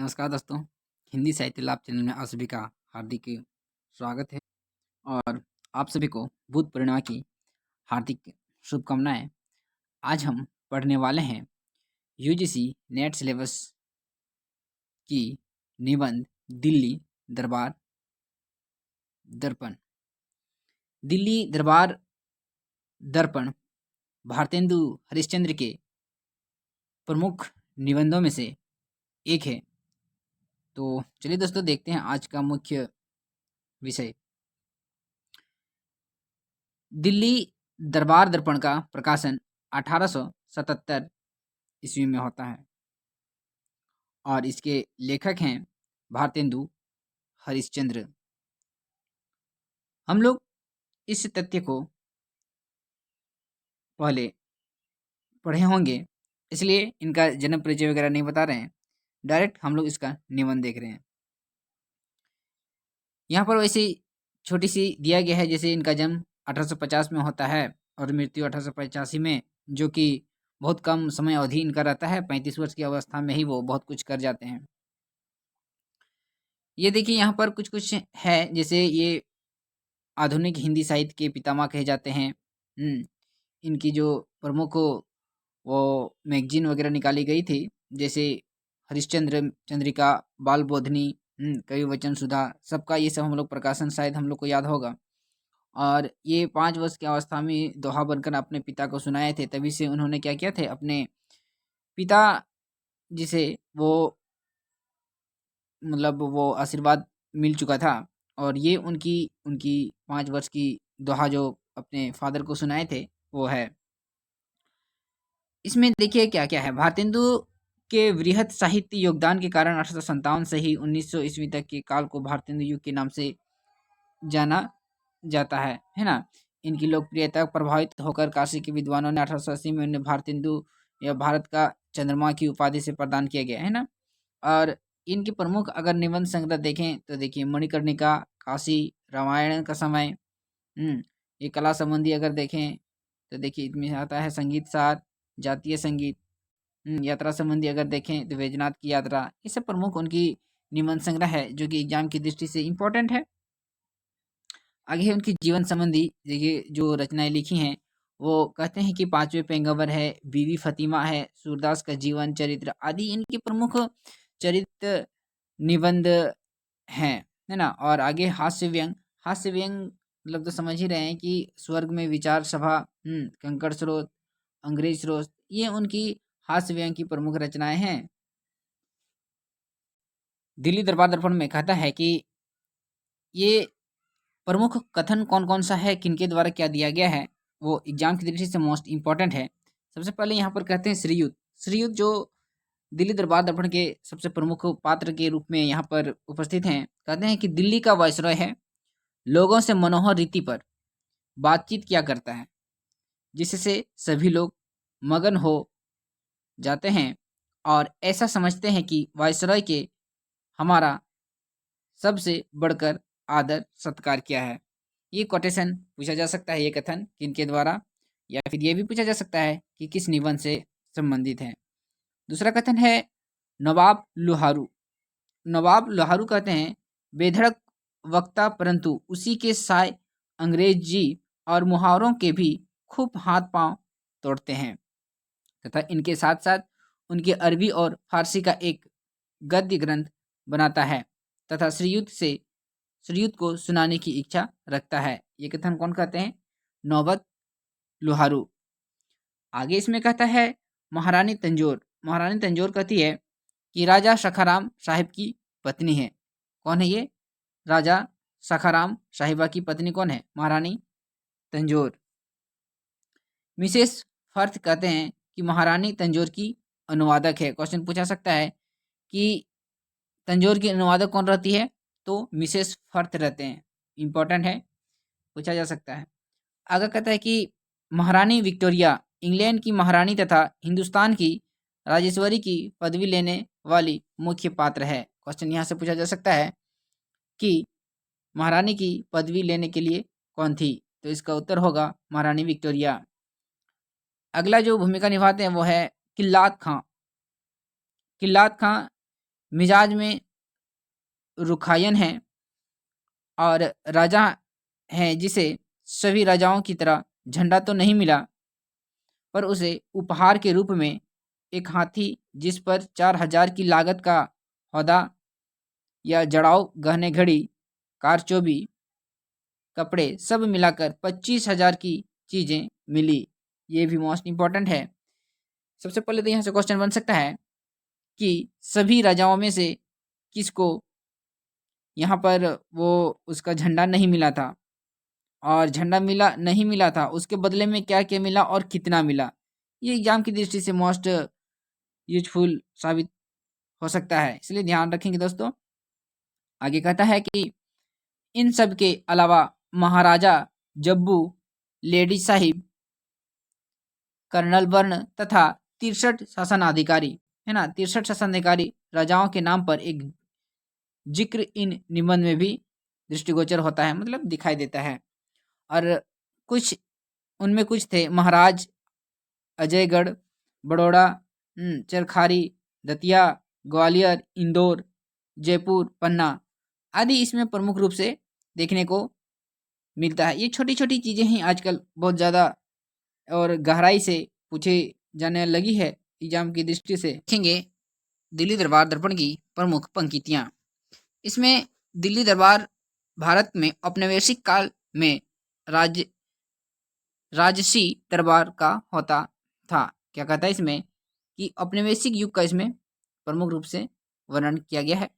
नमस्कार दोस्तों, हिंदी साहित्य लाभ चैनल में आप सभी का हार्दिक स्वागत है और आप सभी को बुद्ध पूर्णिमा की हार्दिक शुभकामनाएं। आज हम पढ़ने वाले हैं यूजीसी नेट सिलेबस की निबंध दिल्ली दरबार दर्पण। दिल्ली दरबार दर्पण भारतेंदु हरिश्चंद्र के प्रमुख निबंधों में से एक है। तो चलिए दोस्तों देखते हैं आज का मुख्य विषय। दिल्ली दरबार दर्पण का प्रकाशन 1877 ईस्वी में होता है और इसके लेखक हैं भारतेंदु हरिश्चंद्र। हम लोग इस तथ्य को पहले पढ़े होंगे, इसलिए इनका जन्म परिचय वगैरह नहीं बता रहे हैं, डायरेक्ट हम लोग इसका निबंध देख रहे हैं। यहाँ पर वैसे छोटी सी दिया गया है, जैसे इनका जन्म 1850 में होता है और मृत्यु 1885 में, जो कि बहुत कम समय अवधि इनका रहता है। 35 वर्ष की अवस्था में ही वो बहुत कुछ कर जाते हैं। ये देखिए यहाँ पर कुछ कुछ है, जैसे ये आधुनिक हिंदी साहित्य के पितामह कहे जाते हैं। इनकी जो प्रमुख वो मैगजीन वगैरह निकाली गई थी, जैसे हरिश्चंद्र चंद्रिका, बाल बोधनी, कवि वचन सुधा, सबका ये सब हम लोग प्रकाशन शायद हम लोग को याद होगा। और ये 5 वर्ष की अवस्था में दोहा बनकर अपने पिता को सुनाए थे। तभी से उन्होंने क्या किया थे, अपने पिता जिसे वो मतलब वो आशीर्वाद मिल चुका था और ये उनकी उनकी 5 वर्ष की दोहा जो अपने फादर को सुनाए थे वो है। इसमें देखिए क्या-क्या है। भारतेंदु के वृहत साहित्य योगदान के कारण 1857 से ही 1900 ईस्वी तक के काल को भारतेंदु युग के नाम से जाना जाता है ना? इनकी लोकप्रियता प्रभावित होकर काशी के विद्वानों ने 1880 में उन्हें भारतेंदु या भारत का चंद्रमा की उपाधि से प्रदान किया गया, है ना? और इनके प्रमुख अगर निबंध संग्रह देखें तो देखिए मणिकर्णिका, काशी, रामायण का समय, ये कला संबंधी अगर देखें तो देखिए इसमें आता है संगीत सार, जातीय संगीत, यात्रा संबंधी अगर देखें तो वैजनाथ की यात्रा। ये सब प्रमुख उनकी निबंध संग्रह है जो कि एग्जाम की दृष्टि से इम्पोर्टेंट है। आगे है उनकी जीवन संबंधी, देखिए जो रचनाएं लिखी हैं वो कहते हैं कि पांचवें पैगंबर है, बीवी फतिमा है, सूरदास का जीवन चरित्र आदि इनके प्रमुख चरित्र निबंध हैं, है ना? और आगे हास्य व्यंग मतलब तो समझ ही रहे हैं कि स्वर्ग में विचार सभा, कंकड़ स्रोत, अंग्रेज स्रोत, ये उनकी हास्य व्यंग की प्रमुख रचनाएं हैं। दिल्ली दरबार दर्पण में कहता है कि ये प्रमुख कथन कौन-कौन सा है, किनके द्वारा क्या दिया गया है, वो एग्जाम की दृष्टि से मोस्ट इम्पोर्टेंट है। सबसे पहले यहाँ पर कहते हैं श्रीयुत। श्रीयुत जो दिल्ली दरबार दर्पण के सबसे प्रमुख पात्र के रूप में यहाँ पर उपस्थित हैं। कहते हैं कि दिल्ली का वायसरॉय है, लोगों से मनोहर रीति पर बातचीत किया करता है, जिससे सभी लोग मगन हो जाते हैं और ऐसा समझते हैं कि वायसरॉय के हमारा सबसे बढ़कर आदर सत्कार किया है। ये कोटेशन पूछा जा सकता है, ये कथन किनके द्वारा, या फिर ये भी पूछा जा सकता है कि किस निबंध से संबंधित है। दूसरा कथन है नवाब लोहारू। नवाब लोहारू कहते हैं बेधड़क वक्ता, परंतु उसी के साय अंग्रेजी और मुहावरों के भी खूब हाथ पांव तोड़ते हैं, तथा इनके साथ साथ उनके अरबी और फारसी का एक गद्य ग्रंथ बनाता है तथा श्रीयुत को सुनाने की इच्छा रखता है। ये कथन कौन कहते हैं? नौबत लोहारू। आगे इसमें कहता है महारानी तंजोर। महारानी तंजोर कहती है कि राजा सखाराम साहिब की पत्नी है। कौन है ये? राजा सखाराम साहिबा की पत्नी कौन है? महारानी तंजोर। मिसेस फर्थ कहते हैं कि महारानी तंजोर की अनुवादक है। क्वेश्चन पूछा सकता है कि तंजोर की अनुवादक कौन रहती है? तो मिसेस फर्थ रहते हैं। इंपॉर्टेंट है, पूछा जा सकता है। आगे कहता है कि महारानी विक्टोरिया इंग्लैंड की महारानी तथा हिंदुस्तान की राजेश्वरी की पदवी लेने वाली मुख्य पात्र है। क्वेश्चन यहाँ से पूछा जा सकता है कि महारानी की पदवी लेने के लिए कौन थी? तो इसका उत्तर होगा महारानी विक्टोरिया। अगला जो भूमिका निभाते हैं वो है किल्लात खां। किल्लात खां मिजाज में रुखायन है और राजा है जिसे सभी राजाओं की तरह झंडा तो नहीं मिला, पर उसे उपहार के रूप में एक हाथी जिस पर 4,000 की लागत का हौदा या जड़ाऊ गहने घड़ी कारचोबी कपड़े सब मिलाकर 25,000 की चीजें मिली। ये भी मोस्ट इंपॉर्टेंट है। सबसे पहले तो यहाँ से क्वेश्चन बन सकता है कि सभी राजाओं में से किसको यहाँ पर वो उसका झंडा नहीं मिला था, और झंडा मिला नहीं मिला था उसके बदले में क्या क्या मिला और कितना मिला। ये एग्जाम की दृष्टि से मोस्ट यूजफुल साबित हो सकता है, इसलिए ध्यान रखेंगे दोस्तों। आगे कहता है कि इन सब के अलावा महाराजा जब्बू, लेडी साहिब, कर्नल बर्न तथा 63 शासनाधिकारी है ना, 63 शासनाधिकारी राजाओं के नाम पर एक जिक्र इन निबंध में भी दृष्टिगोचर होता है, मतलब दिखाई देता है। और कुछ उनमें कुछ थे महाराज अजयगढ़, बड़ौदा, चरखारी, दतिया, ग्वालियर, इंदौर, जयपुर, पन्ना आदि इसमें प्रमुख रूप से देखने को मिलता है। ये छोटी छोटी चीज़ें ही आजकल बहुत ज़्यादा और गहराई से पूछे जाने लगी है एग्जाम की दृष्टि से। देखेंगे दिल्ली दरबार दर्पण की प्रमुख पंक्तियाँ। इसमें दिल्ली दरबार भारत में औपनिवेशिक काल में राजसी दरबार का होता था। क्या कहता है इसमें कि औपनिवेशिक युग का इसमें प्रमुख रूप से वर्णन किया गया है।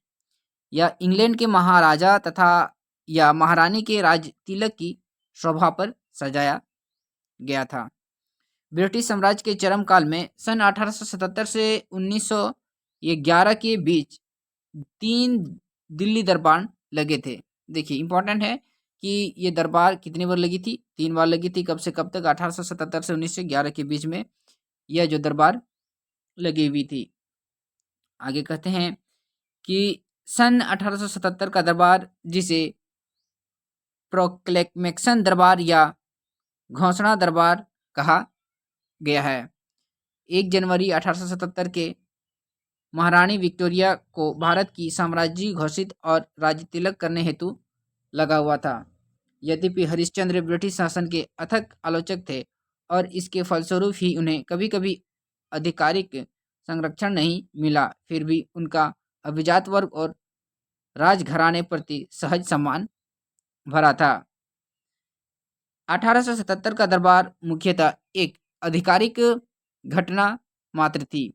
या इंग्लैंड के महाराजा तथा या महारानी के राज तिलक की शोभा पर सजाया गया था। ब्रिटिश साम्राज्य के चरम काल में सन 1877 से 1911 के बीच 3 दिल्ली दरबार लगे थे। देखिए इंपॉर्टेंट है कि ये दरबार कितनी बार लगी थी, 3 बार लगी थी। कब से कब तक? 1877 से 1911 के बीच में यह जो दरबार लगी हुई थी। आगे कहते हैं कि सन 1877 का दरबार जिसे प्रोक्लेमेशन दरबार या घोषणा दरबार कहा गया है, 1 जनवरी 1877 के महारानी विक्टोरिया को भारत की साम्राज्य घोषित और राज्य तिलक करने हेतु लगा हुआ था। यद्यपि हरिश्चंद्र ब्रिटिश शासन के अथक आलोचक थे और इसके फलस्वरूप ही उन्हें कभी कभी आधिकारिक संरक्षण नहीं मिला, फिर भी उनका अभिजात वर्ग और राजघराने प्रति सहज सम्मान भरा था। 1877 का दरबार मुख्यतः एक आधिकारिक घटना मात्र थी,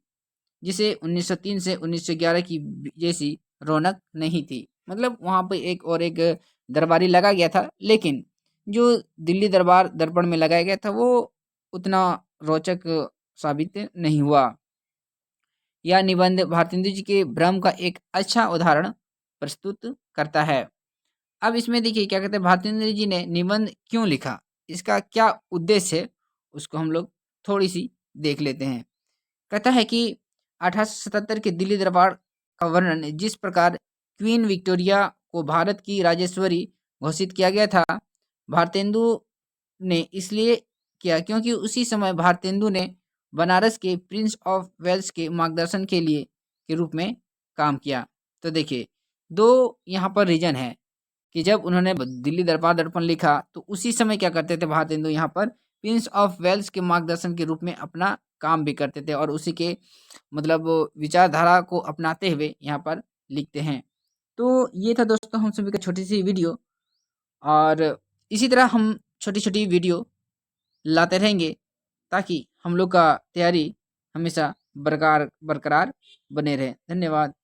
जिसे 1903 से 1911 की जैसी रौनक नहीं थी। मतलब वहाँ पे एक दरबारी लगा गया था, लेकिन जो दिल्ली दरबार दर्पण में लगाया गया था वो उतना रोचक साबित नहीं हुआ। यह निबंध भारतेंदु जी के भ्रम का एक अच्छा उदाहरण प्रस्तुत करता है। अब इसमें देखिए क्या कहते हैं, भारतेंदु जी ने निबंध क्यों लिखा, इसका क्या उद्देश्य है, उसको हम लोग थोड़ी सी देख लेते हैं। कहता है कि 1877 के दिल्ली दरबार का वर्णन जिस प्रकार क्वीन विक्टोरिया को भारत की राजेश्वरी घोषित किया गया था, भारतेंदु ने इसलिए किया क्योंकि उसी समय भारतेंदु ने बनारस के प्रिंस ऑफ वेल्स के मार्गदर्शन के लिए के रूप में काम किया। तो देखिए 2 यहाँ पर रीजन है कि जब उन्होंने दिल्ली दरबार दर्पण लिखा तो उसी समय क्या करते थे भारतेंदु यहाँ पर प्रिंस ऑफ वेल्स के मार्गदर्शन के रूप में अपना काम भी करते थे और उसी के मतलब विचारधारा को अपनाते हुए यहाँ पर लिखते हैं। तो ये था दोस्तों हम सभी का छोटी सी वीडियो, और इसी तरह हम छोटी छोटी वीडियो लाते रहेंगे ताकि हम लोग का तैयारी हमेशा बरकरार बने रहे। धन्यवाद।